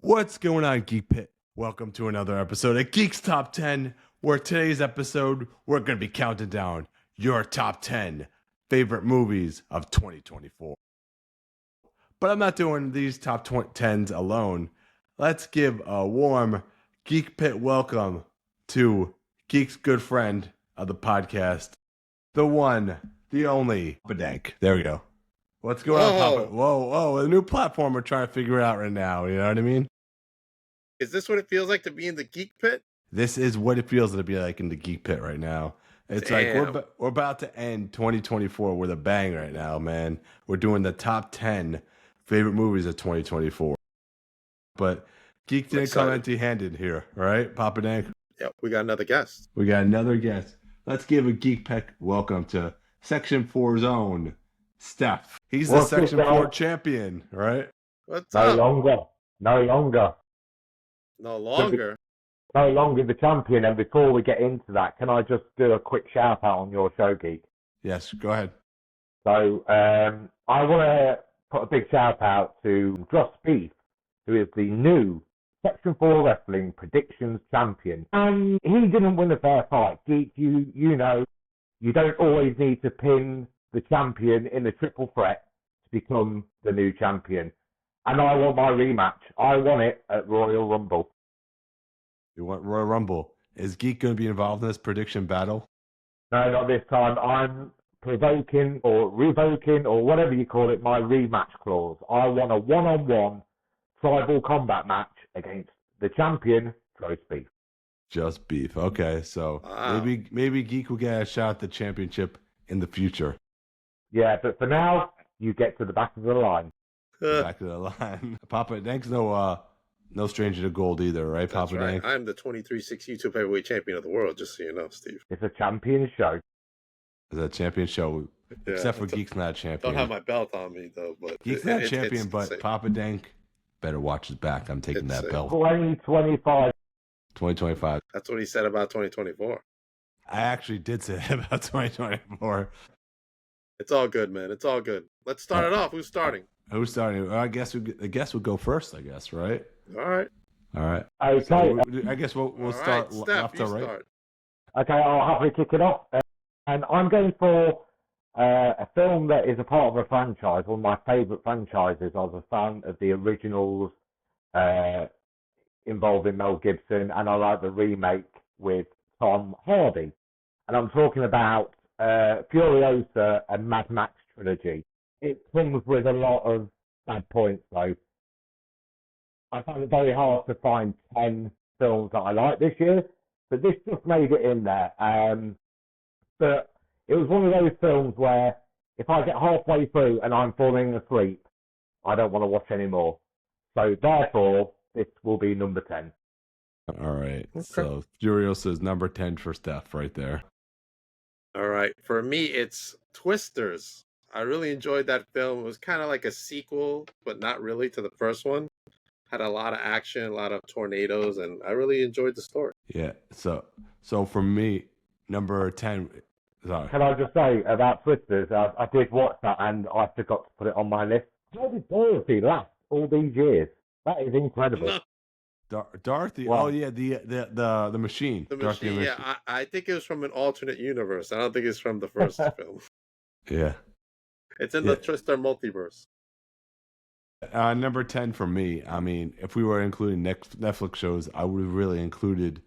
What's going on, Geek Pit? Welcome to another episode of Geeks Top 10, where today's episode, we're going to be counting down your top 10 favorite movies of 2024. But I'm not doing these top 10s alone. Let's give a warm Geek Pit welcome to Geek's good friend of the podcast, the one, the only, Papa Denk. There we go. What's going on, Papa? Whoa, a new platform we're trying to figure out right now. You know what I mean? Is this what it feels like to be in the Geek Pit? This is what it feels to be like in the Geek Pit right now. It's Damn. like we're about to end 2024 with a bang right now, man. We're doing the top 10 favorite movies of 2024. But Geek didn't come empty-handed here, right, Papa Dank? Yep, we got another guest. We got another guest. Let's give a Geek Pet welcome to Section 4's own Steph. He's the Section 4 champion, right? What's No up? longer. No longer? No longer the champion. And before we get into that, can I just do a quick shout out on your show, Geek? Yes, go ahead. So I want to put a big shout out to Josh Beef, who is the new Section 4 Wrestling Predictions Champion. And he didn't win a fair fight. Geek, you know, you don't always need to pin the champion in a triple threat to become the new champion. And I want my rematch. I want it at Royal Rumble. You want Royal Rumble. Is Geek going to be involved in this prediction battle? No, not this time. I'm provoking or revoking or whatever you call it, my rematch clause. I want a one-on-one tribal combat match against the champion, Roast Beef. Just Beef. Okay, so maybe Geek will get a shot at the championship in the future. Yeah, but for now, you get to the back of the line. Back of the line. Papa Dank's no stranger to gold either, right, That's Papa right. Dank? I'm the 23-6 YouTube heavyweight champion of the world, just so you know, Steve. It's a champion show. It's a champion show, Yeah, except for Geek's not a champion. Don't have my belt on me, though. But Geek's not a champion, but Papa Dank better watch his back. I'm taking that belt. 2025. 2025. That's what he said about 2024. I actually did say about 2024. It's all good, man. It's all good. Let's start it off. Who's starting? Who's starting? I guess we'll go first, I guess, right? All right. Okay. So I guess we'll start Steph, left you to right. start. Okay, I'll happily kick it off. And I'm going for a film that is a part of a franchise, one of my favourite franchises. I was a fan of the originals involving Mel Gibson, and I like the remake with Tom Hardy. And I'm talking about Furiosa and Mad Max trilogy. It comes with a lot of bad points, though. I found it very hard to find 10 films that I like this year, but this just made it in there. But it was one of those films where if I get halfway through and I'm falling asleep, I don't want to watch anymore. So therefore, this will be number 10. All right. Okay. So Furiosa is number 10 for Steph right there. All right. For me, it's Twisters. I really enjoyed that film. It was kind of like a sequel, but not really to the first one. Had a lot of action, a lot of tornadoes, and I really enjoyed the story. Yeah. So for me, number 10. Sorry. Can I just say about Twisters, I did watch that and I forgot to put it on my list. How did Dorothy last all these years? That is incredible. Dorothy. Wow. Oh yeah, the machine. The Dorothy machine, yeah. I think it was from an alternate universe. I don't think it's from the first film. Yeah. It's in the Twister multiverse. Number 10 for me. I mean, if we were including Netflix shows, I would have really included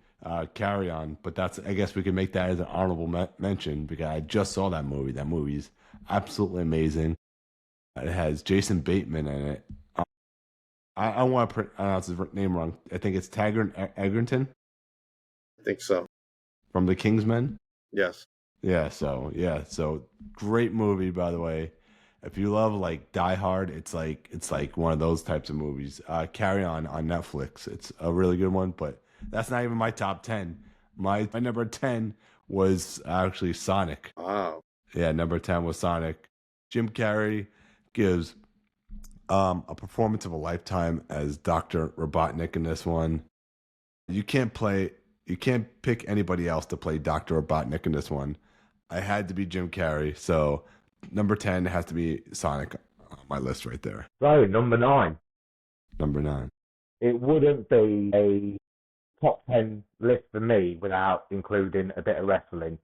Carry On. But I guess we could make that as an honorable mention because I just saw that movie. That movie's absolutely amazing. It has Jason Bateman in it. I don't want to pronounce his name wrong. I think it's Taggart Egerton. I think so. From The Kingsmen. Yes. Yeah. So great movie, by the way. If you love like Die Hard, it's like one of those types of movies. Carry On Netflix. It's a really good one, but that's not even my top 10. My number 10 was actually Sonic. Wow. Yeah, number 10 was Sonic. Jim Carrey gives a performance of a lifetime as Dr. Robotnik in this one. You can't pick anybody else to play Dr. Robotnik in this one. I had to be Jim Carrey, so number 10 has to be Sonic on my list right there. So, number 9. Number 9. it wouldn't be a top 10 list for me without including a bit of wrestling.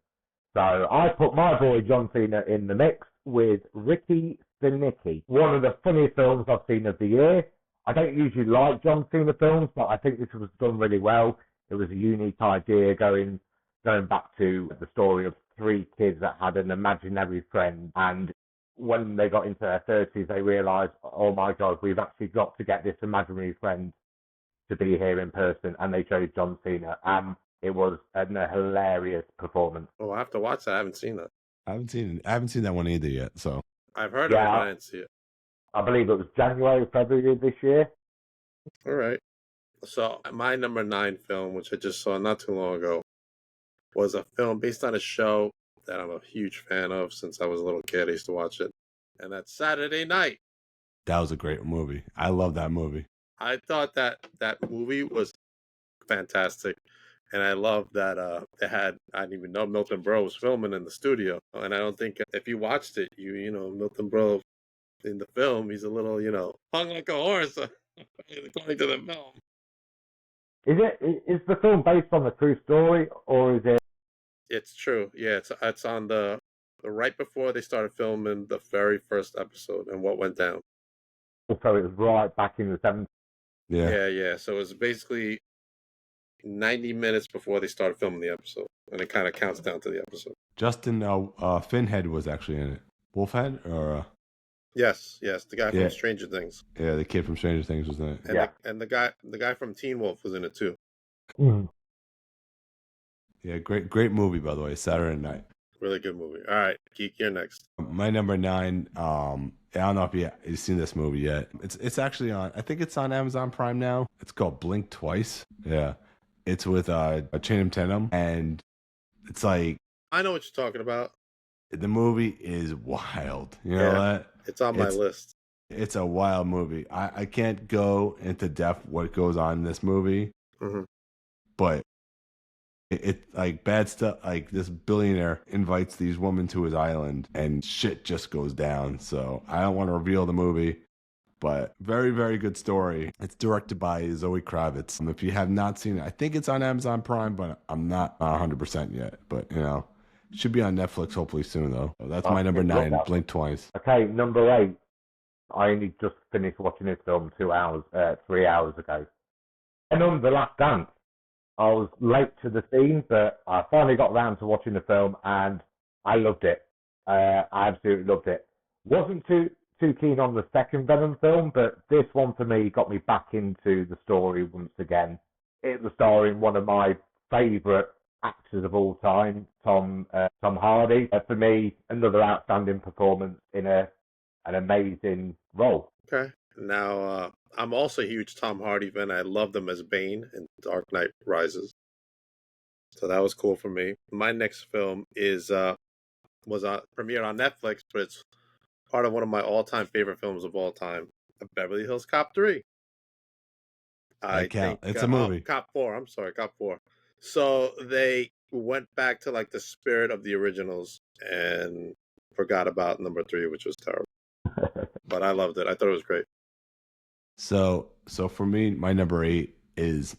So I put my boy John Cena in the mix with Ricky Stenicki. One of the funniest films I've seen of the year. I don't usually like John Cena films, but I think this was done really well. It was a unique idea going back to the story of three kids that had an imaginary friend, and when they got into their 30s, they realised, oh my God, we've actually got to get this imaginary friend to be here in person, and they chose John Cena, and it was a hilarious performance. Oh, I have to watch that. I haven't seen that. I haven't seen that one either yet. So I've heard of it, but I didn't see it. I believe it was January, February this year. All right. So my number 9 film, which I just saw not too long ago, was a film based on a show that I'm a huge fan of since I was a little kid. I used to watch it, and that's Saturday Night. that was a great movie. I love that movie. I thought that movie was fantastic, and I love that they had, I didn't even know Milton Berle was filming in the studio, and I don't think if you watched it, you know Milton Berle in the film, he's a little hung like a horse according to the film. Is the film based on a true story, or is it? It's true. Yeah, it's on the right before they started filming the very first episode and what went down. So it was right back in the 70s. Yeah. So it was basically 90 minutes before they started filming the episode, and it kind of counts down to the episode. Justin Finhead was actually in it. Wolfhead or Yes, the guy from Stranger Things. yeah, the kid from Stranger Things was in it. And and the guy from Teen Wolf was in it too. Mm. Yeah, great movie, by the way. Saturday Night. Really good movie. All right, Geek, you're next. My number 9. I don't know if you've seen this movie yet. It's actually on. I think it's on Amazon Prime now. It's called Blink Twice. Yeah, it's with Channing Tatum, and it's like I know what you're talking about. the movie is wild. You know that? It's on my list. It's a wild movie. I can't go into depth what goes on in this movie, but it like bad stuff. Like this billionaire invites these women to his island, and shit just goes down. So I don't want to reveal the movie, but very, very good story. It's directed by Zoe Kravitz. If you have not seen it, I think it's on Amazon Prime, but I'm not 100% yet. But it should be on Netflix hopefully soon though. So that's my number 9. Blink Twice. Okay, number 8. I only just finished watching this film 3 hours ago. And on The Last Dance. I was late to the scene, but I finally got around to watching the film, and I loved it. I absolutely loved it. Wasn't too keen on the second Venom film, but this one for me got me back into the story once again. It was starring one of my favourite actors of all time, Tom Hardy. For me, another outstanding performance in an amazing role. Okay. Now, I'm also a huge Tom Hardy fan. I loved him as Bane in Dark Knight Rises. So that was cool for me. My next film was premiered on Netflix, but it's part of one of my all-time favorite films of all time, Beverly Hills Cop 3. I think it's a movie. Cop 4. I'm sorry, Cop 4. So they went back to like the spirit of the originals and forgot about number 3, which was terrible. But I loved it. I thought it was great. So for me, my number 8 is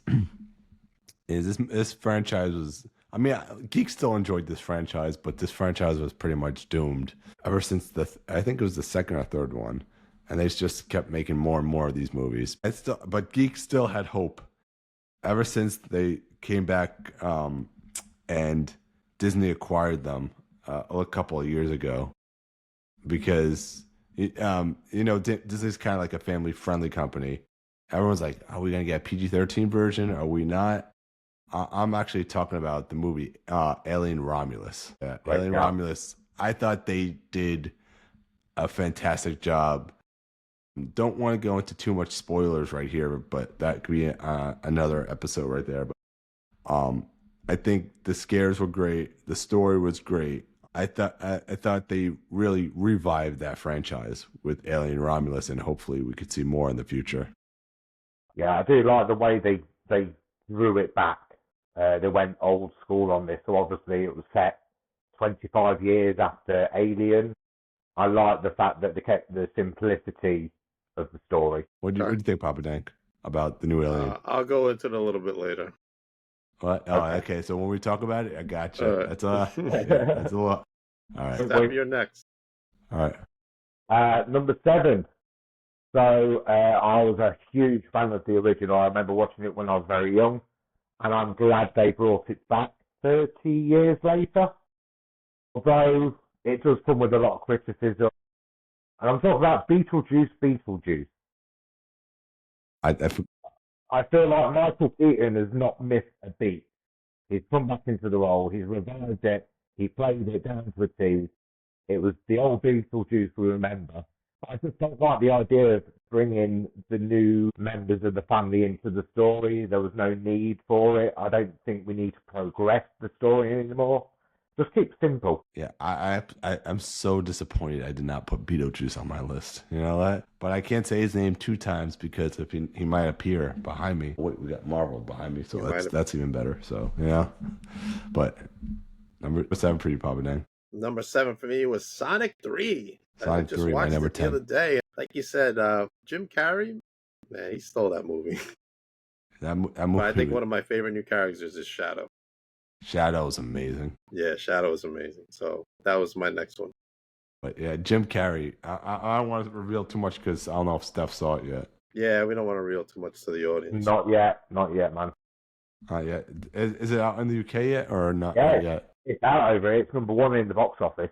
this franchise was. I mean, geeks still enjoyed this franchise, but this franchise was pretty much doomed ever since I think it was the second or third one, and they just kept making more and more of these movies. But geeks still had hope ever since they came back, and Disney acquired them a couple of years ago, because Disney's kind of like a family-friendly company. Everyone's like, are we going to get a PG-13 version? Are we not? I'm actually talking about the movie Alien Romulus. Romulus, I thought they did a fantastic job. Don't want to go into too much spoilers right here, but that could be another episode right there. But I think the scares were great. The story was great. I thought they really revived that franchise with Alien Romulus, and hopefully we could see more in the future. Yeah, I do like the way they drew it back. They went old school on this, so obviously it was set 25 years after Alien. I like the fact that they kept the simplicity of the story. What do you think, Papa Dank? about the new Alien? I'll go into it a little bit later. What? Oh, okay. So when we talk about it, I gotcha. All right. That's that's a lot. All right. Steph, you're next. All right. Number 7. So I was a huge fan of the original. I remember watching it when I was very young, and I'm glad they brought it back 30 years later. Although it does come with a lot of criticism. And I'm talking about Beetlejuice. I feel like Michael Keaton has not missed a beat. He's come back into the role. He's revived it. He played it down to a T. It was the old Beetlejuice we remember. I just don't like the idea of bringing the new members of the family into the story. There was no need for it. I don't think we need to progress the story anymore. Just keep simple. Yeah, I'm so disappointed I did not put Beetlejuice on my list. You know that? But I can't say his name 2 times because if he might appear behind me. Wait, we got Marvel behind me, so that's even better. So yeah, but number 7 for you, Papa Dan. Number 7 for me was Sonic 3. Sonic 3, my number 10. The other day. Like you said, Jim Carrey, man, he stole that movie. That movie. But I think one of my favorite new characters is Shadow. Shadow is amazing. Yeah, Shadow is amazing. So that was my next one. But yeah, Jim Carrey. I don't want to reveal too much because I don't know if Steph saw it yet. Yeah, we don't want to reveal too much to the audience. Not yet, man. Not yet. Is it out in the UK yet or not yet? It's out over here. It's number 1 in the box office.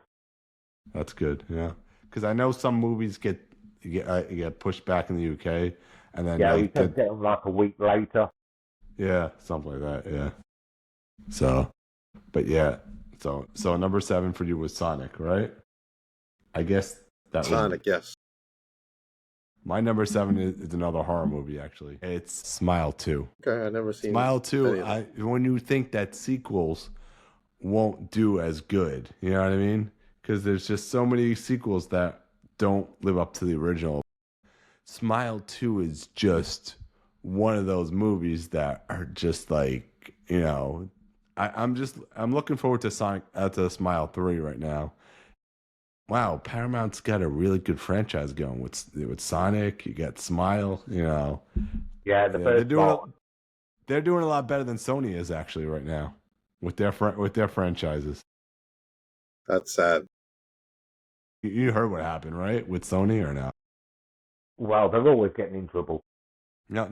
That's good, yeah. Because I know some movies get pushed back in the UK, and then you can get them like a week later. Yeah, something like that. Yeah. So, but yeah, so number 7 for you was Sonic, right? I guess that Sonic, yes. My number 7 is another horror movie. Actually, it's Smile 2. Okay, I never seen Smile 2. When you think that sequels won't do as good, you know what I mean? Because there's just so many sequels that don't live up to the original. Smile 2 is just one of those movies that are just like, you know, I'm looking forward to Smile 3 right now. Wow, Paramount's got a really good franchise going with Sonic. You got Smile, you know. Yeah, they're doing a lot better than Sony is actually right now with their franchises. That's sad. You heard what happened, right? With Sony or not? Well, they're always getting in trouble. No.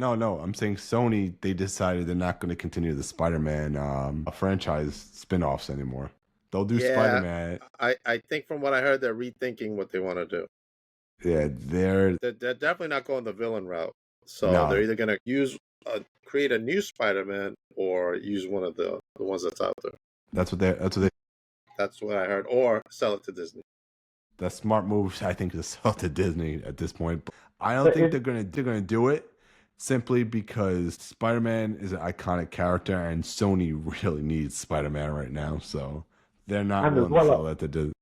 I'm saying Sony, they decided they're not going to continue the Spider-Man franchise spin-offs anymore. They'll do Spider-Man. I think from what I heard, they're rethinking what they want to do. Yeah, they're definitely not going the villain route. So they're either going to create a new Spider-Man or use one of the ones that's out there. That's what I heard. Or sell it to Disney. The smart move, I think, is to sell it to Disney at this point. But I don't think they're gonna do it simply because Spider-Man is an iconic character, and Sony really needs Spider-Man right now. So they're not willing to sell that to Disney.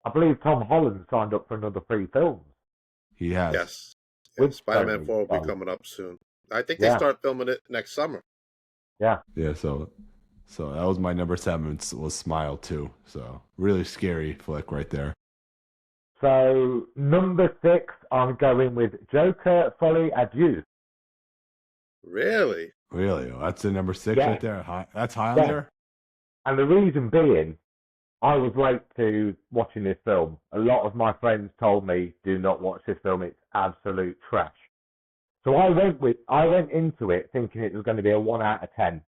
I believe Tom Holland signed up for another 3 films. He has. Yes. Spider-Man 4 will be coming up soon. I think they start filming it next summer. Yeah. Yeah. So that was my number 7. Was Smile 2. So really scary flick right there. So, number 6, I'm going with Joker Folie à Deux. Really? Really? That's the number 6 right there? That's high on there? And the reason being, I was late to watching this film. A lot of my friends told me, do not watch this film, it's absolute trash. So I went into it thinking it was going to be a 1 out of 10.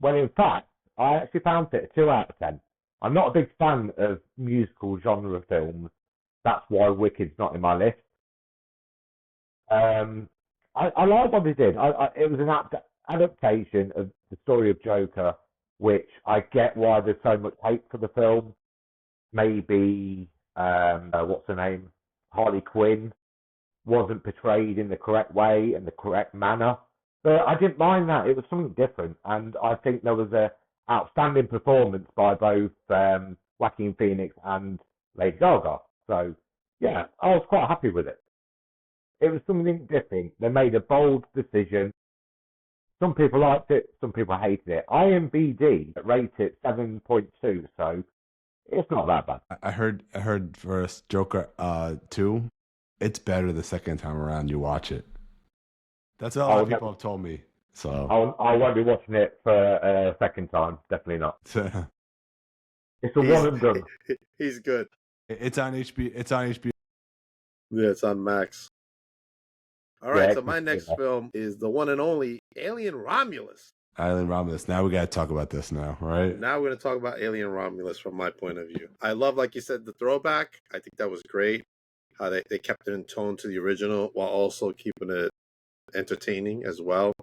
When in fact, I actually found it a 2 out of 10. I'm not a big fan of musical genre films. That's why Wicked's not in my list. I like what they did. It was an adaptation of the story of Joker, which I get why there's so much hate for the film. Maybe, what's her name? Harley Quinn wasn't portrayed in the correct way and the correct manner. But I didn't mind that. It was something different. And I think there was an outstanding performance by both Joaquin Phoenix and Lady Gaga. So, yeah, I was quite happy with it. It was something different. They made a bold decision. Some people liked it, some people hated it. IMDb rated it 7.2, so it's not that bad. I heard for Joker 2, it's better the second time around you watch it. That's what a lot of people have told me. So I won't be watching it for a second time. Definitely not. It's a one and done. He's good. It's on HBO. It's on HBO. Yeah, it's on Max. All right, Yeah, so my next film is the one and only Alien Romulus. Alien Romulus. Now we got to talk about this now, right? Now we're going to talk about Alien Romulus from my point of view. I love, like you said, the throwback. I think that was great. How they kept it in tone to the original while also keeping it entertaining as well.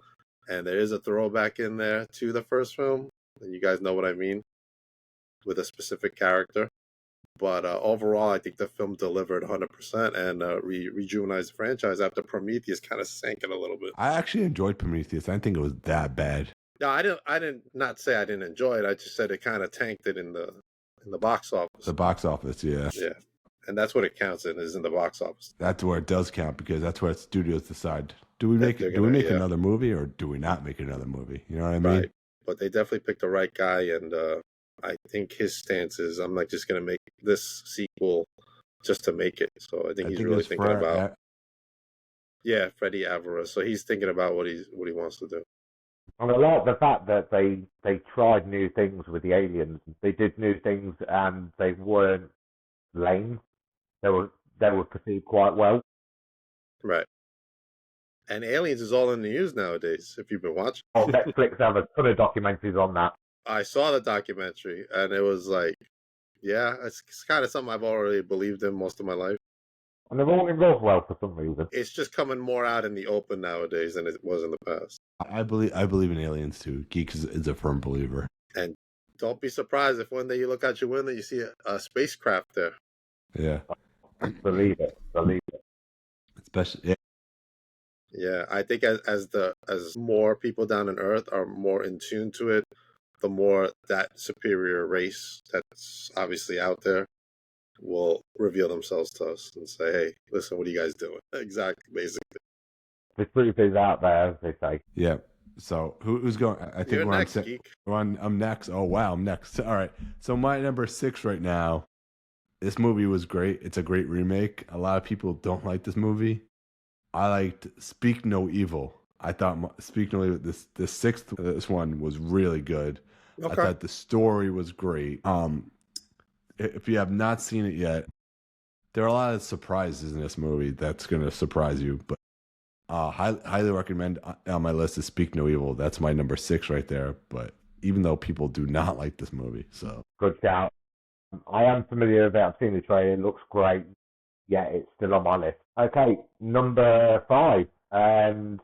And there is a throwback in there to the first film. And you guys know what I mean with a specific character. But overall, I think the film delivered 100% and rejuvenized the franchise after Prometheus kind of sank it a little bit. I actually enjoyed Prometheus. I didn't think it was that bad. No, I didn't not say I didn't enjoy it. I just said it kind of tanked it in the box office. The box office, yeah. Yeah, and that's what it counts in, is in the box office. That's where it does count, because that's where studios decide: do we make another movie, or do we not make another movie? You know what I mean? Right. But they definitely picked the right guy, and I think his stance is, I'm not just going to make this sequel just to make it. So I think he's really thinking about. Yeah, Freddie Alvarez. So he's thinking about what he wants to do. And I like the fact that they tried new things with the aliens. They did new things, and they weren't lame. They were perceived quite well. Right. And Aliens is all in the news nowadays, if you've been watching. Oh, Netflix have a ton of documentaries on that. I saw the documentary, and it was like, yeah, it's kind of something I've already believed in most of my life. And they're all in Roswell for some reason. It's just coming more out in the open nowadays than it was in the past. I believe in aliens too. Geeks is a firm believer. And don't be surprised if one day you look out your window, you see a spacecraft there. Yeah. Believe it. Especially, yeah. Yeah, I think as more people down on Earth are more in tune to it, the more that superior race that's obviously out there will reveal themselves to us and say, "Hey, listen, what are you guys doing?" Exactly, basically. The truth is out there, as they say. Yeah. So who's going? I think You're next, geek. I'm next. Oh wow, I'm next. All right. So my number 6 right now. This movie was great. It's a great remake. A lot of people don't like this movie. I liked Speak No Evil. I thought Speak No Evil. This one was really good. Okay. I thought the story was great. If you have not seen it yet, there are a lot of surprises in this movie that's going to surprise you. But highly recommend. On my list is Speak No Evil. That's my number 6 right there. But even though people do not like this movie, so good shout. I am familiar with it. I've seen the trailer. It looks great. Yeah, it's still on my list. Okay, number 5. And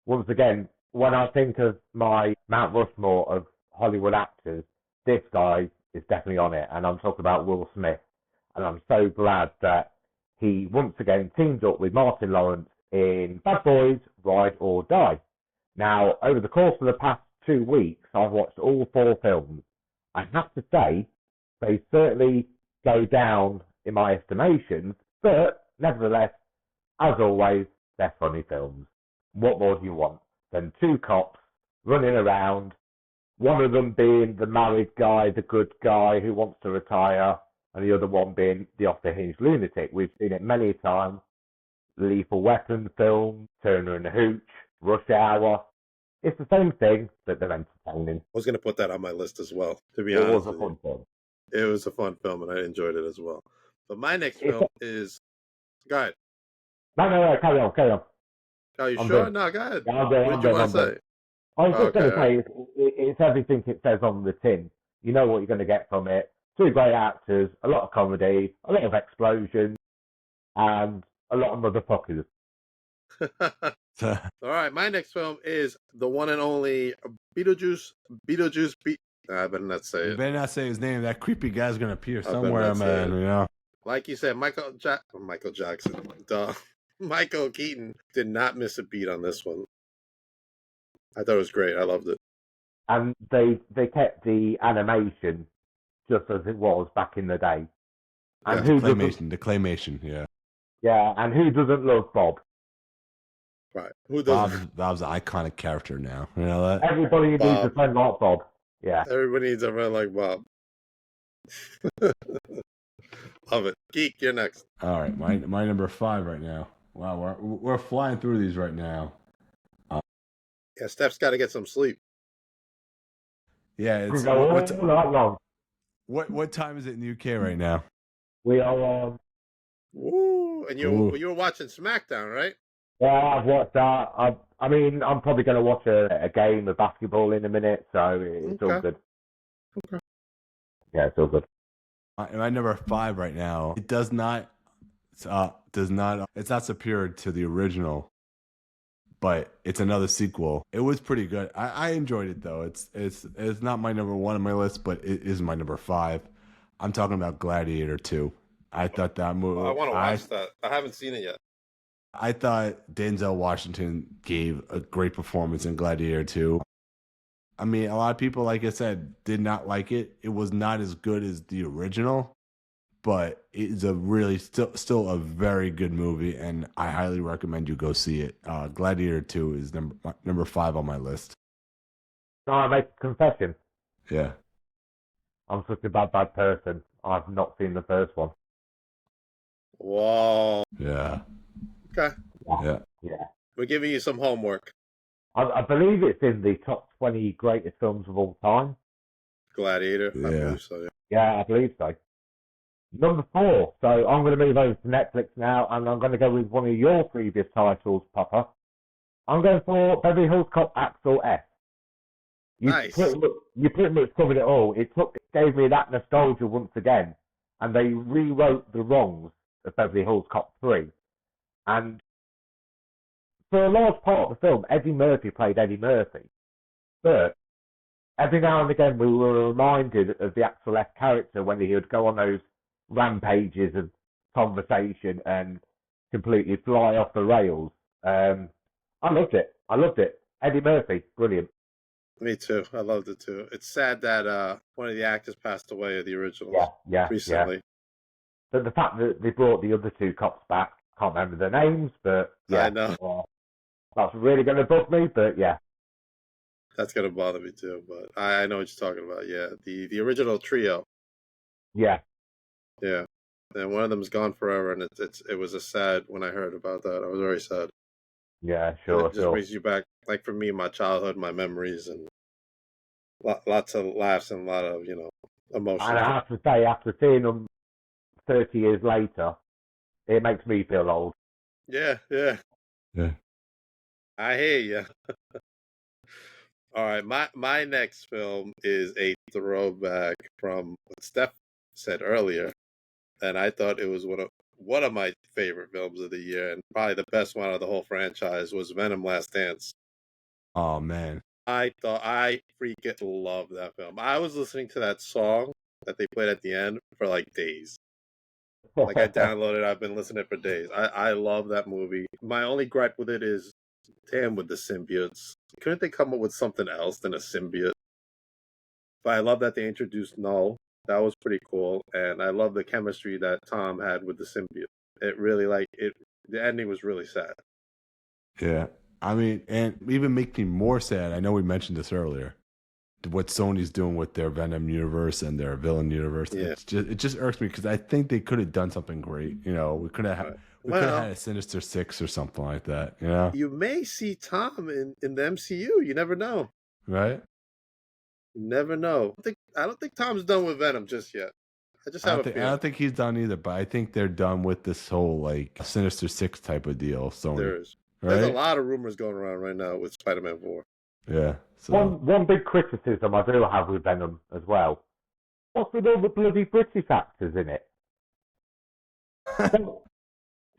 once again, when I think of my Mount Rushmore of Hollywood actors, this guy is definitely on it. And I'm talking about Will Smith. And I'm so glad that he once again teamed up with Martin Lawrence in Bad Boys, Ride or Die. Now, over the course of the past 2 weeks, I've watched all 4 films. I have to say, they certainly go down in my estimations, but nevertheless, as always, they're funny films. What more do you want than 2 cops running around, one of them being the married guy, the good guy who wants to retire, and the other one being the off-the-hinge lunatic. We've seen it many times. Lethal Weapon film, Turner and Hooch, Rush Hour. It's the same thing, but they're entertaining. I was going to put that on my list as well, to be honest. It was a fun film. It was a fun film, and I enjoyed it as well. But my next film is... Go ahead. No, carry on. Are you sure? No, go ahead. Yeah, what did you want to say? I was just going to say, it's everything it says on the tin. You know what you're going to get from it. 2 great actors, a lot of comedy, a lot of explosions, and a lot of motherfuckers. All right, my next film is the one and only Beetlejuice. I better not say it. You better not say his name. That creepy guy's going to appear somewhere, man. You know? Like you said, Michael Jackson. Duh. Michael Keaton did not miss a beat on this one. I thought it was great. I loved it. And they kept the animation just as it was back in the day. And the claymation, yeah. Yeah, and who doesn't love Bob? Right. Who doesn't? Bob's an iconic character now. You know that? Everybody needs a friend like Bob. Yeah. Everybody needs a friend like Bob. Love it. Geek, you're next. All right, my number 5 right now. Wow, we're flying through these right now. Yeah, Steph's got to get some sleep. Yeah, We it's go all night long. what time is it in the UK right now? We are on. Woo! And Ooh. you were watching SmackDown, right? Yeah, I've watched that. I mean, I'm probably going to watch a game of basketball in a minute, so it's all Okay. good. Okay. Yeah, it's all good. My number 5 right now. It does not. It's not superior to the original, but it's another sequel. It was pretty good. I enjoyed it though. It's not my number 1 on my list, but it is my number 5. I'm talking about Gladiator 2. I thought that movie. I want to watch that. I haven't seen it yet. I thought Denzel Washington gave a great performance in Gladiator 2. I mean, a lot of people, like I said, did not like it. It was not as good as the original, but it's a really still a very good movie, and I highly recommend you go see it. Gladiator 2 is number 5 on my list. No, I make a confession. Yeah. I'm such a bad person. I've not seen the first one. Whoa. Yeah. Okay. Yeah. Yeah. We're giving you some homework. I believe it's in the top 20 greatest films of all time. Gladiator. I Yeah. believe so. Yeah. Yeah, I believe so. Number 4. So I'm going to move over to Netflix now, and I'm going to go with one of your previous titles, Papa. I'm going for Beverly Hills Cop Axel F. Nice. You pretty much covered it all. It gave me that nostalgia once again, and they rewrote the wrongs of Beverly Hills Cop 3. And for a large part of the film, Eddie Murphy played Eddie Murphy. But every now and again, we were reminded of the Axel F character when he would go on those rampages of conversation and completely fly off the rails. I loved it. Eddie Murphy, brilliant. Me too. I loved it too. It's sad that one of the actors passed away of the originals recently. Yeah. But the fact that they brought the other 2 cops back, can't remember their names, but yeah. I know. That's really going to bug me, but yeah. That's gonna bother me too, but I know what you're talking about. Yeah, the original trio. Yeah. Yeah, and one of them's gone forever, and it was a sad when I heard about that. I was very sad. Yeah, And sure, it just brings you back, like for me, my childhood, my memories, and lots of laughs and a lot of emotion. And I have to say, after seeing them 30 years later, it makes me feel old. Yeah. I hear you. All right, my next film is a throwback from what Steph said earlier, and I thought it was one of my favorite films of the year, and probably the best one of the whole franchise was Venom: Last Dance. Oh man. I freaking love that film. I was listening to that song that they played at the end for like days. Like I downloaded, I've been listening for days. I love that movie. My only gripe with it is, damn, with the symbiotes. Couldn't they come up with something else than a symbiote? But I love that they introduced Null. That was pretty cool. And I love the chemistry that Tom had with the symbiote. It really, the ending was really sad. Yeah. I mean, and even make me more sad. I know we mentioned this earlier. What Sony's doing with their Venom universe and their villain universe. Yeah. It just irks me because I think they could have done something great. We could have could have had a Sinister Six or something like that. You may see Tom in the MCU. You never know. Right? You never know. I don't think Tom's done with Venom just yet. I don't think he's done either, but I think they're done with this whole like Sinister Six type of deal. Sony. There is. Right? There's a lot of rumors going around right now with Spider-Man 4. Yeah. So. One big criticism I do have with Venom as well. What's with all the bloody British actors in it?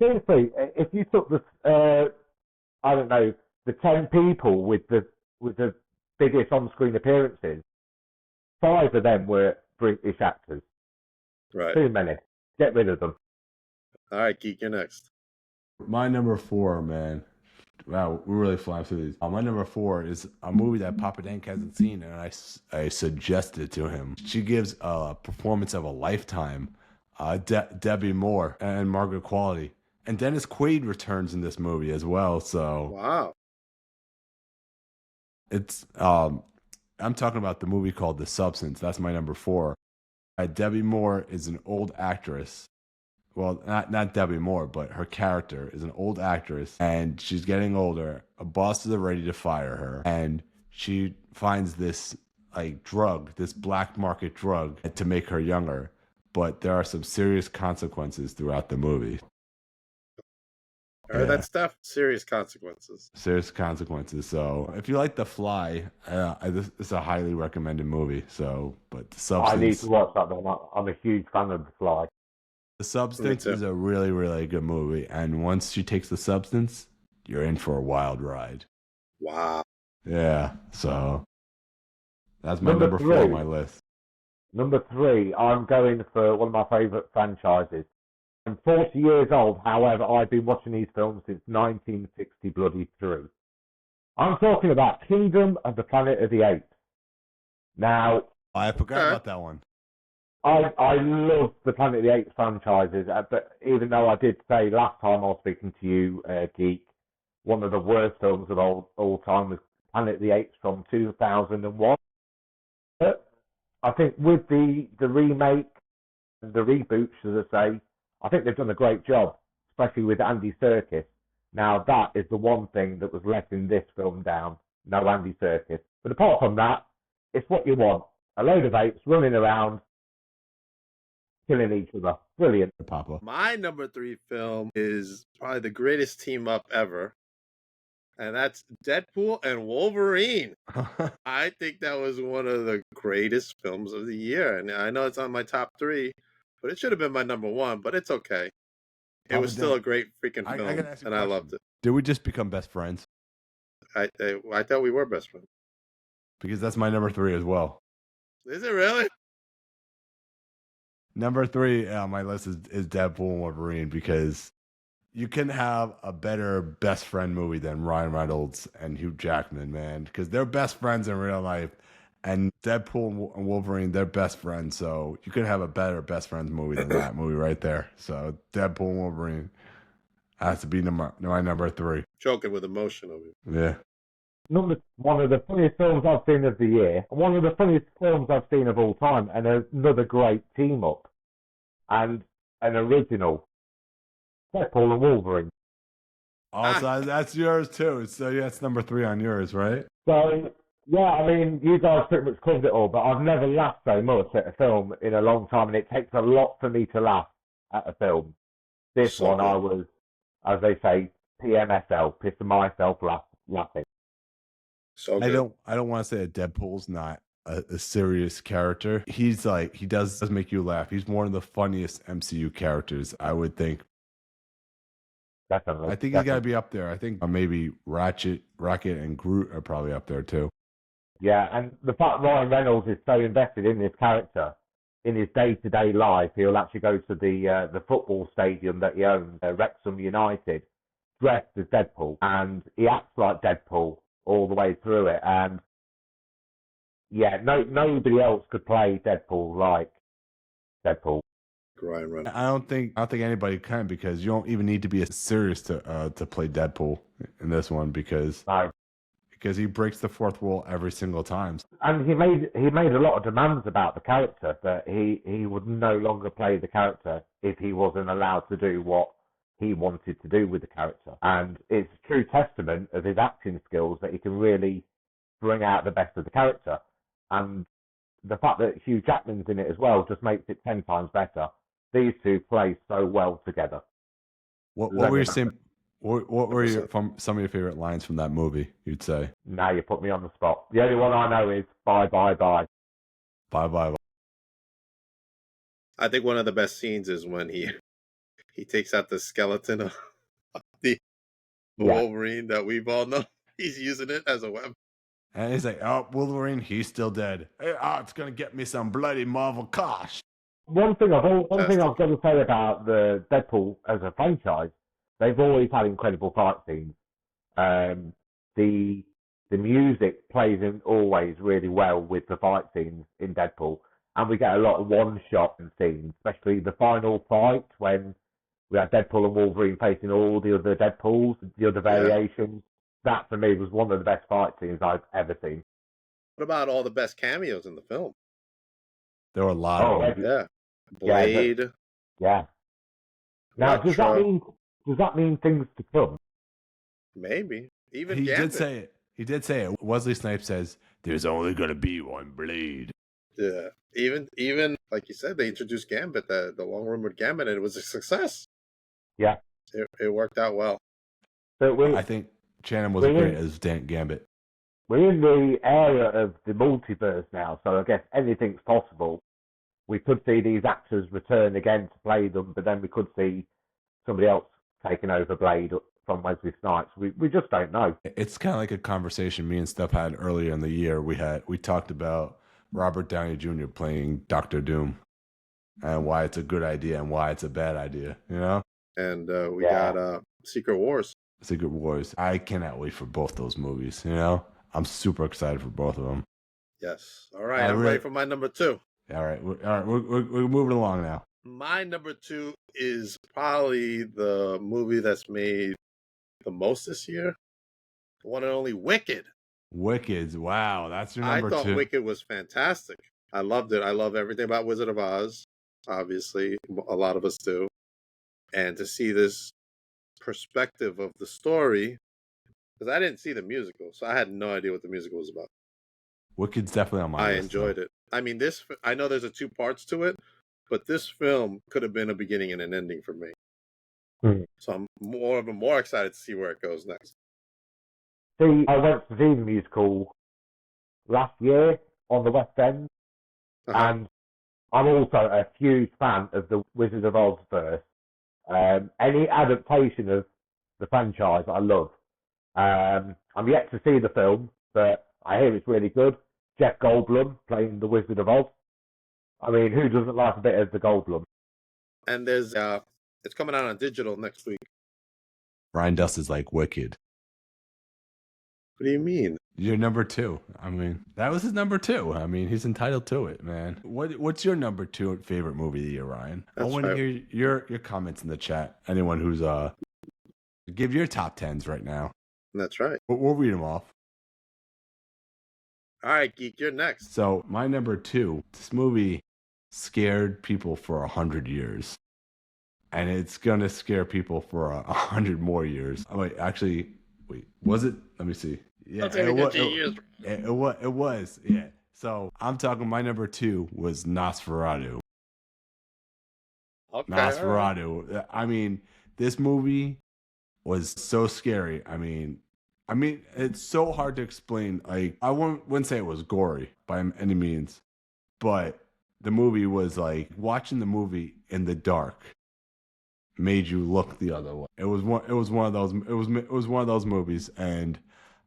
Seriously, if you took the I don't know, the 10 people with the biggest on-screen appearances, 5 of them were British actors. Right. Too many. Get rid of them. All right, Geek, you're next. My number 4, man. Wow, we're really flying through these. My number 4 is a movie that Papa Dank hasn't seen, and I suggested to him. She gives a performance of a lifetime. Debbie Moore and Margaret Qualley. And Dennis Quaid returns in this movie as well. So wow. It's I'm talking about the movie called The Substance. That's my number 4. Debbie Moore is an old actress well, not Debbie Moore, but her character is an old actress, and she's getting older. A bosses are ready to fire her, and she finds this like drug, this black market drug, to make her younger. But there are some serious consequences throughout the movie. I heard that stuff. Serious consequences. Serious consequences. So if you like The Fly, this is a highly recommended movie. So, but The Substance. I need to watch that then. I'm a huge fan of The Fly. The Substance is a really, really good movie. And once she takes The Substance, you're in for a wild ride. Wow. Yeah. So that's my number 4 on my list. Number 3, I'm going for one of my favourite franchises. I'm 40 years old, however, I've been watching these films since 1960 bloody through. I'm talking about Kingdom of the Planet of the Apes. Now, I forgot about that one. I love the Planet of the Apes franchises, but even though I did say last time I was speaking to you, Geek, one of the worst films of all time was Planet of the Apes from 2001. But I think with the remake, the reboots, as I say, I think they've done a great job, especially with Andy Serkis. Now, that is the one thing that was letting this film down. No Andy Serkis. But apart from that, it's what you want. A load of apes running around, killing each other. Brilliant. Papa. My number 3 film is probably the greatest team up ever. And that's Deadpool and Wolverine. I think that was one of the greatest films of the year. And I know it's on my top 3, but it should have been my number 1, but it's okay. It was still a great freaking film, and I loved it. Did we just become best friends? I thought we were best friends. Because that's my number 3 as well. Is it really? Number 3 on my list is Deadpool and Wolverine, because you can have a better best friend movie than Ryan Reynolds and Hugh Jackman, man, because they're best friends in real life. And Deadpool and Wolverine, they're best friends. So you could have a better best friends movie than that movie right there. So Deadpool and Wolverine has to be my number 3. Choking with emotion over it. Yeah. One of the funniest films I've seen of the year, one of the funniest films I've seen of all time, and another great team up, and an original, Deadpool and Wolverine. Also, that's yours too. So yeah, it's number 3 on yours, right? So yeah, I mean, you guys pretty much covered it all, but I've never laughed so much at a film in a long time, and it takes a lot for me to laugh at a film. This one, I was, as they say, PMSL, pissing myself laughing. So good. I don't want to say that Deadpool's not a serious character. He's like, he does make you laugh. He's one of the funniest MCU characters, I would think. Definitely. I think he's got to be up there. I think maybe Rocket and Groot are probably up there too. Yeah, and the fact Ryan Reynolds is so invested in this character, in his day-to-day life, he'll actually go to the football stadium that he owns, Wrexham United, dressed as Deadpool, and he acts like Deadpool all the way through it. And yeah, nobody else could play Deadpool like Deadpool. Ryan Reynolds. I don't think anybody can, because you don't even need to be serious to play Deadpool in this one, because he breaks the fourth wall every single time. And he made a lot of demands about the character, that he would no longer play the character if he wasn't allowed to do what he wanted to do with the character. And it's a true testament of his acting skills that he can really bring out the best of the character. And the fact that Hugh Jackman's in it as well just makes it 10 times better. These two play so well together. What were you saying? What were from some of your favorite lines from that movie, you'd say? Now you put me on the spot. The only one I know is bye, bye, bye. Bye, bye, bye. I think one of the best scenes is when he takes out the skeleton of the Wolverine that we've all known. He's using it as a weapon. And he's like, oh, Wolverine, he's still dead. Hey, it's going to get me some bloody Marvel cash. One thing I've got to say about the Deadpool as a franchise, they've always had incredible fight scenes. The music plays in always really well with the fight scenes in Deadpool, and we get a lot of one-shot scenes, especially the final fight when we had Deadpool and Wolverine facing all the other Deadpools, the other variations. That, for me, was one of the best fight scenes I've ever seen. What about all the best cameos in the film? There were a lot of them. Yeah. Blade. Yeah. Now, does Electra, that mean things to come? maybe even He did Gambit. say it. He did say it. Wesley Snipes says, "There's only gonna be one blade." Yeah, even like you said, they introduced Gambit, the long rumored Gambit, and it was a success. Yeah. It worked out well. But I think Shannon was we're great in- as Dan Gambit. we're in the era of the multiverse now, so I guess anything's possible. We could see these actors return again to play them, but then we could see somebody else taking over Blade from Wesley Snipes. We just don't know. It's kind of like a conversation me and Steph had earlier in the year. We talked about Robert Downey Jr. playing Doctor Doom and why it's a good idea and why it's a bad idea. You know, And we got Secret Wars. Secret Wars. I cannot wait for both those movies. You know, I'm super excited for both of them. Yes. All right, I'm ready for my number 2. All right, we're moving along now. My number 2 is probably the movie that's made the most this year. The one and only Wicked. Wicked. Wow, that's your number I thought 2. Wicked was fantastic. I loved it. I love everything about Wizard of Oz. Obviously, a lot of us do. And to see this perspective of the story, because I didn't see the musical, so I had no idea what the musical was about. Wicked's definitely on my I list. enjoyed it. I mean, I know there's 2 parts to it, but this film could have been a beginning and an ending for me. So I'm more excited to see where it goes next. See, I went to see the musical last year on the West End, and I'm also a huge fan of the Wizard of Oz verse. Any adaptation of the franchise, I love. I'm yet to see the film, but I hear it's really good. Jeff Goldblum playing the Wizard of Oz. I mean, who doesn't like a bit of the Goldblum? And there's it's coming out on digital next week. Ryan Dust is like Wicked. What do you mean? You're number 2. I mean, that was his number 2. I mean, he's entitled to it, man. What's your number 2 favorite movie of the year, Ryan? I want to hear your comments in the chat. Anyone who's give your top 10s right now. That's right. We'll read them off. All right, Geek, you're next. So my number 2, this movie scared people for 100 years. And it's going to scare people for 100 more years. Oh, wait, actually, was it? Let me see. Yeah, it was. Yeah. So I'm talking, my number 2 was Nosferatu. Okay, Nosferatu. Right. I mean, this movie was so scary. I mean, it's so hard to explain. Like, I wouldn't say it was gory by any means, but the movie was like, watching the movie in the dark made you look the other way. It was one of those. It was one of those movies, and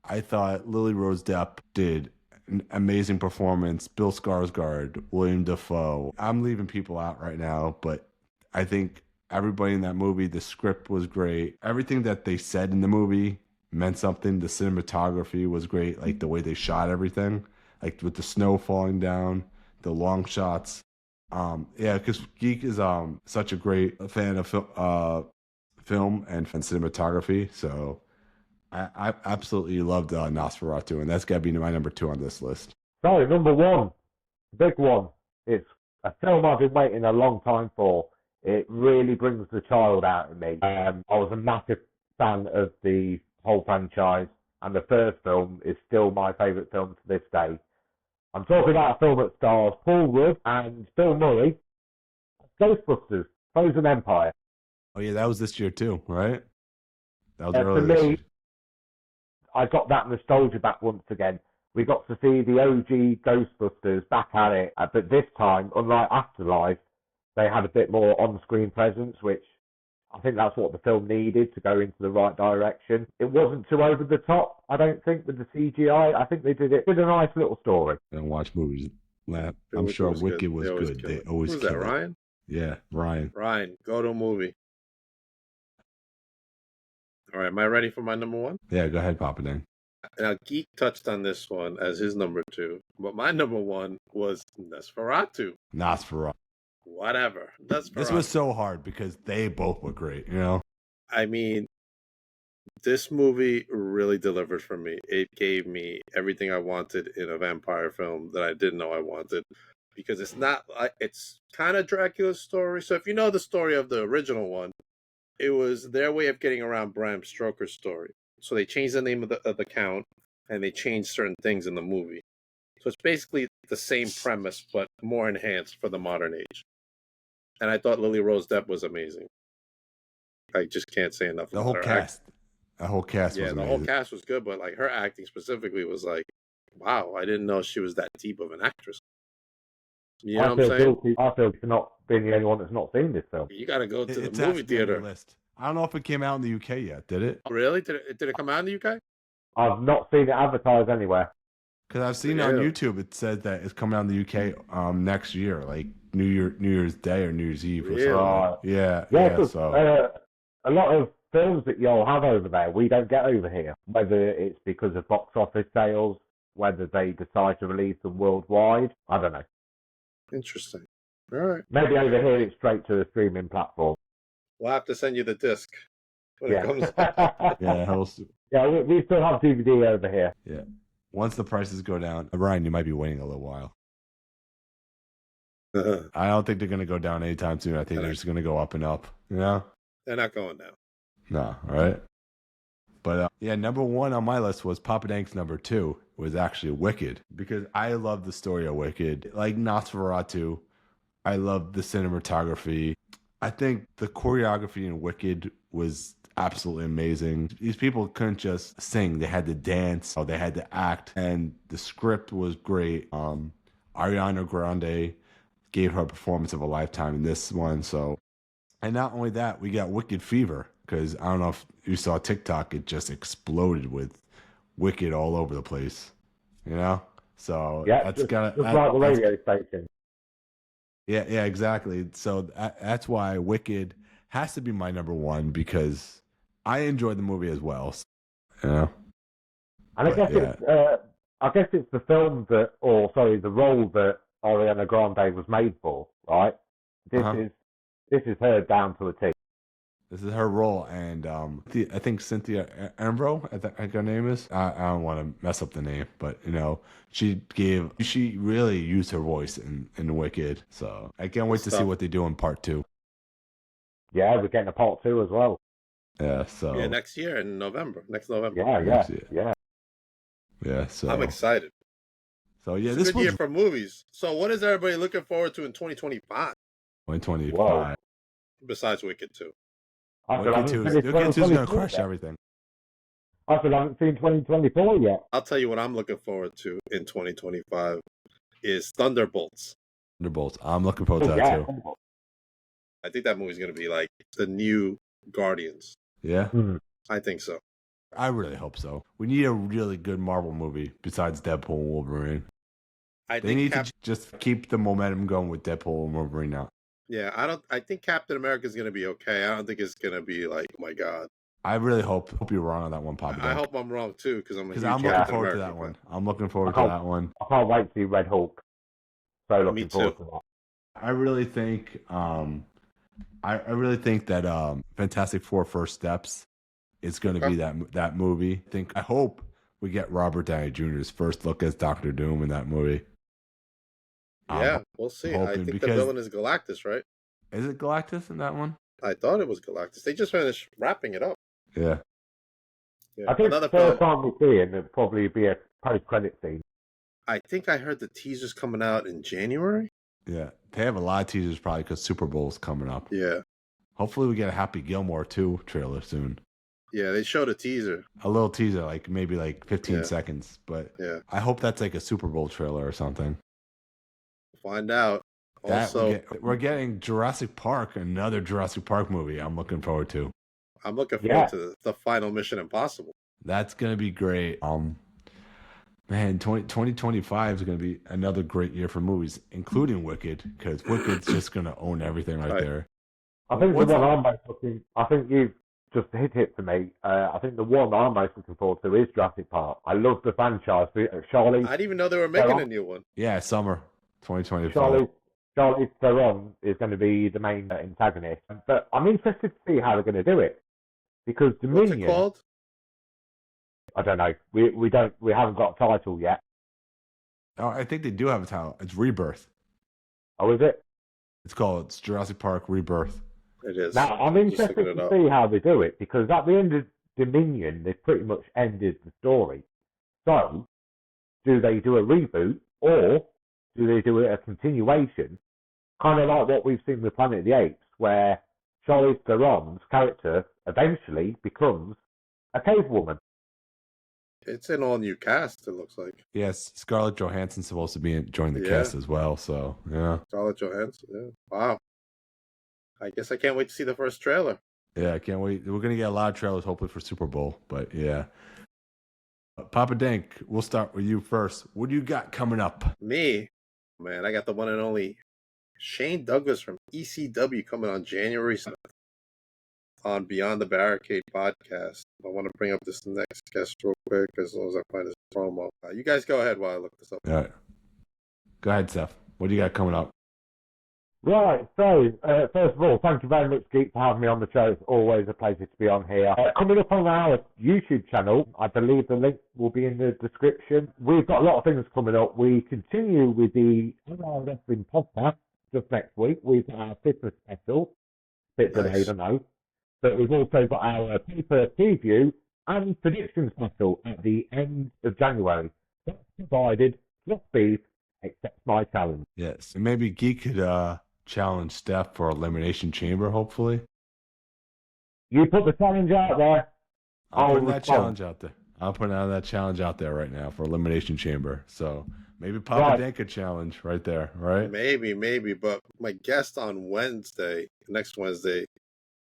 I thought Lily Rose Depp did an amazing performance. Bill Skarsgård, William Dafoe. I'm leaving people out right now, but I think everybody in that movie, the script was great. Everything that they said in the movie meant something. The cinematography was great, like the way they shot everything, like with the snow falling down, the long shots. Yeah, because Geek is such a great fan of film and cinematography, so I absolutely loved Nosferatu, and that's got to be my number 2 on this list. So, number 1, big one. It's a film I've been waiting a long time for. It really brings the child out of me. I was a massive fan of the whole franchise, and the first film is still my favourite film to this day. I'm talking about a film that stars Paul Rudd and Bill Murray. Ghostbusters, Frozen Empire. Oh yeah, that was this year too, right? That was For me, I got that nostalgia back once again. We got to see the OG Ghostbusters back at it, but this time, unlike Afterlife, they had a bit more on-screen presence, which I think that's what the film needed to go into the right direction. It wasn't too over the top, I don't think, with the CGI. I think they did a nice little story. And watch movies. I'm sure Wicked was good. They always Who's that, Ryan? Yeah, Ryan. Ryan, go to a movie. All right, am I ready for my number 1? Yeah, go ahead, Papa Dan. Now, Geek touched on this one as his number 2, but my number 1 was Nosferatu. Whatever. This was so hard because they both were great, you know? I mean, this movie really delivered for me. It gave me everything I wanted in a vampire film that I didn't know I wanted. Because it's kind of Dracula's story. So if you know the story of the original one, it was their way of getting around Bram Stoker's story. So they changed the name of the count, and they changed certain things in the movie. So it's basically the same premise, but more enhanced for the modern age. And I thought Lily Rose Depp was amazing. I just can't say enough The about whole her cast. The whole cast Yeah, was the amazing. whole cast was good, but like her acting specifically was like, wow, I didn't know she was that deep of an actress. You know I what I'm feel saying? guilty. I feel for not being the only one that's not seen this film. You got to go to the It's movie actually on your theater. list. I don't know if it came out in the UK yet. Did it? Oh, really? Did it come out in the UK? I've not seen it advertised anywhere. Because I've seen it on YouTube. It said that it's coming out in the UK next year, like New Year's Day or New Year's Eve or Really? something. Right. Yeah. Yeah, So a lot of films that y'all have over there, we don't get over here. Whether it's because of box office sales, whether they decide to release them worldwide, I don't know. Interesting. All right. Maybe over here it's straight to the streaming platform. We'll have to send you the disc when it Yeah. comes. yeah, Yeah, we still have DVD over here. yeah. Once the prices go down, Ryan, you might be waiting a little while. I don't think they're going to go down anytime soon. I think they're just going to go up and up. You know? They're not going down. No, all right. But yeah, number one on my list was Papa Dank's number two was actually Wicked, because I love the story of Wicked. Like Nosferatu, I love the cinematography. I think the choreography in Wicked was absolutely amazing. These people couldn't just sing. They had to dance, or they had to act, and the script was great. Ariana Grande gave her a performance of a lifetime in this one. So, and not only that, we got Wicked Fever, because I don't know if you saw TikTok, it just exploded with Wicked all over the place, you know? So Yeah, that's just got like the radio station. yeah, exactly. So that's why Wicked has to be my number one, because I enjoyed the movie as well. You know? And I guess it's the film that, or sorry, the role that Ariana Grande was made for, right? This is her down to a T. This is her role, and I think Cynthia Erivo, I think her name is. I don't want to mess up the name, but you know, she really used her voice in Wicked. So I can't wait to see what they do in part two. Yeah, we're getting a part two as well. Yeah, so Yeah, next year in November. Next November. Yeah. So I'm excited. So yeah, It's this a good year for movies. So what is everybody looking forward to in 2025? 2025. Besides Wicked 2. Wicked 2 is going to crush everything. I still haven't seen 2024 yet. I'll tell you what I'm looking forward to in 2025 is Thunderbolts. I'm looking forward to that too. I think that movie's going to be like the new Guardians. Yeah? I think so. I really hope so. We need a really good Marvel movie besides Deadpool and Wolverine. They need to just keep the momentum going with Deadpool and Wolverine now. Yeah, I think Captain America is going to be okay. I don't think it's going to be like, oh my God. I really hope you're wrong on that one, Papa. I hope I'm wrong too, because I'm looking forward to that one. I'm looking forward to that one. I can't wait to see Red Hulk. So looking forward to that. I really think that Fantastic Four: First Steps is going to be that movie. I hope we get Robert Downey Jr.'s first look as Doctor Doom in that movie. Yeah, we'll see. I think the villain is Galactus, right? Is it Galactus in that one? I thought it was Galactus. They just finished wrapping it up. Yeah. I think the first time we see it, it'll probably be a post-credit scene. I think I heard the teaser's coming out in January. Yeah, they have a lot of teasers probably because Super Bowl's coming up. Yeah. Hopefully we get a Happy Gilmore 2 trailer soon. Yeah, they showed a teaser. A little teaser, like maybe like 15 seconds. But I hope that's like a Super Bowl trailer or something. Find out. Also, we're getting Jurassic Park, another Jurassic Park movie I'm looking forward to. I'm looking forward to the final Mission Impossible. That's going to be great. Man, 2025 is going to be another great year for movies, including Wicked, because Wicked's just going to own everything right there. I think the one I'm most looking, I think you've just hit it for me. I think the one I'm most looking forward to is Jurassic Park. I love the franchise. Charlie. I didn't even know they were making a new one. Yeah, summer 2025. Charlie Theron is going to be the main antagonist, but I'm interested to see how they're going to do it because Dominion. What's it called? I don't know. We haven't got a title yet. Oh, I think they do have a title. It's Rebirth. Oh, is it? It's Jurassic Park Rebirth. It is. Now, I'm Just interested looking it to up. see how they do it, because at the end of Dominion, they've pretty much ended the story. So, do they do a reboot, or do they do a continuation, kind of like what we've seen with Planet of the Apes, where Charlize Theron's character eventually becomes a cave woman? It's an all new cast, it looks like. Yes, Scarlett Johansson's supposed to be join the Yeah. cast as well. So yeah, Scarlett Johansson. Yeah. Wow. I guess I can't wait to see the first trailer. yeah, I can't wait. We're gonna get a lot of trailers, hopefully for Super Bowl. But yeah, Papa Dank, we'll start with you first. What do you got coming up? Me, man, I got the one and only Shane Douglas from ECW coming on January 7th on Beyond the Barricade podcast. I want to bring up this next guest real quick as long as I find his promo. You guys go ahead while I look this up. All right, go ahead, Steph. What do you got coming up? Right, so first of all, thank you very much, Geek, for having me on the show. It's always a pleasure to be on here. Coming up on our YouTube channel, I believe the link will be in the description. We've got a lot of things coming up. We continue with the NR Wrestling podcast just next week. We've got our Christmas special, bit delayed, I know. But we've also got our paper preview and prediction special at the end of January. That's provided, just beef, except my challenge. Yes, and maybe Geek could challenge Steph for Elimination Chamber. Hopefully, You put the challenge out there. I'm putting that challenge out there. I'm putting that challenge out there right now for Elimination Chamber. So maybe Papa Dan could challenge right there, right? Maybe. But my guest on Wednesday, next Wednesday,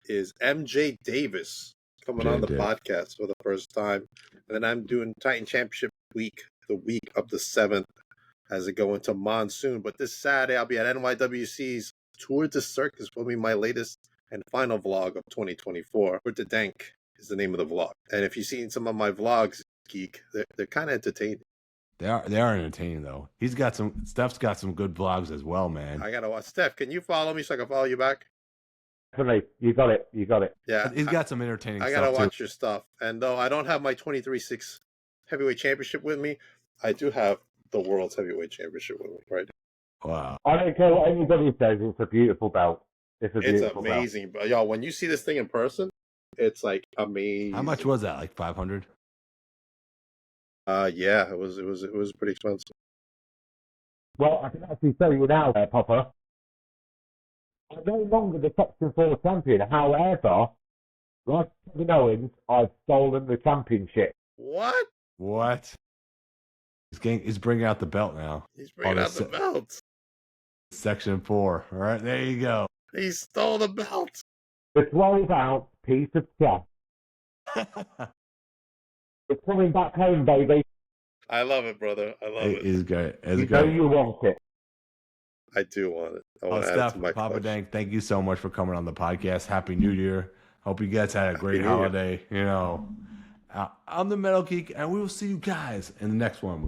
is MJ Davis coming on the podcast for the first time. And then I'm doing Titan Championship week, the week of the 7th, as it go into monsoon. But this Saturday, I'll be at NYWC's Tour de Circus, filming my latest and final vlog of 2024. Tour de Denk is the name of the vlog. And if you've seen some of my vlogs, Geek, they're kind of entertaining. They are entertaining though. Steph's got some good vlogs as well, man. I gotta watch. Steph, can you follow me so I can follow you back? Definitely, you got it. Yeah, He's got some entertaining stuff. I gotta watch too. your stuff. And though I don't have my 23/6 heavyweight championship with me, I do have the world's heavyweight championship with me, right? Wow. I don't care what anybody says. It's a beautiful belt. It's amazing, but y'all, when you see this thing in person, it's like amazing. How much was that? Like 500? Yeah, it was pretty expensive. Well, I can actually tell you now, Papa. I'm no longer the Section 4 champion. However, like Kevin Owens, I've stolen the championship. What? He's bringing out the belt now. He's bringing out the belt. Section 4. All right, there you go. He stole the belt. The 12-ounce piece of chess. It's coming back home, baby. I love it, brother. I love it. It's great. You know you want it. I do want it. I want to add it to my Papa collection. Dank, thank you so much for coming on the podcast. Happy New Year. Hope you guys had a great holiday. You know, I'm the Metal Geek, and we will see you guys in the next one.